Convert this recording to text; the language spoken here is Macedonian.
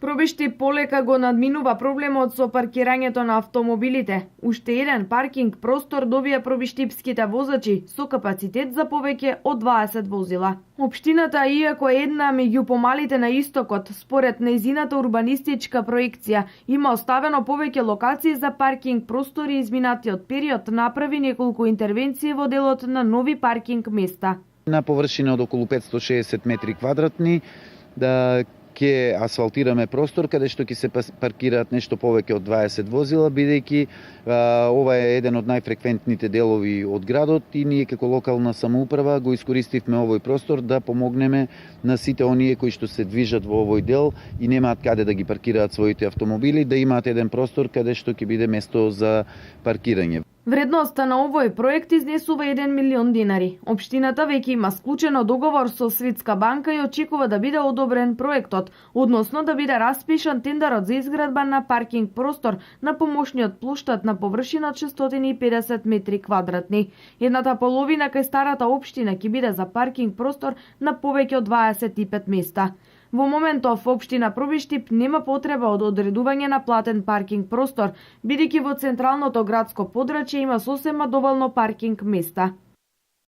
Пробиштип полека го надминува проблемот со паркирањето на автомобилите. Уште еден паркинг простор добија пробиштипските возачи со капацитет за повеќе од 20 возила. Општината, иако е една меѓу помалите на истокот, според нејзината урбанистичка проекција, има оставено повеќе локации за паркинг простори. Изминатиот период направи неколку интервенции во делот на нови паркинг места. На површина од околу 560 метри квадратни ќе асфалтираме простор каде што ќе се паркираат нешто повеќе од 20 возила, бидејќи ова е еден од најфреквентните делови од градот и ние како локална самоуправа го искористивме овој простор да помогнеме на сите оние кои што се движат во овој дел и немаат каде да ги паркираат своите автомобили, да имаат еден простор каде што ќе биде место за паркирање. Вредноста на овој проект изнесува 1 милион динари. Општината веќе има склучено договор со Светска банка и очекува да биде одобрен проектот, односно да биде распишан тендерот за изградба на паркинг простор на помошниот плоштад на површина од 650 метри квадратни. Едната половина кај старата општина ќе биде за паркинг простор на повеќе од 25 места. Во моментов општина Пробиштип нема потреба од одредување на платен паркинг простор, бидејќи во централното градско подрачје има сосема доволно паркинг места.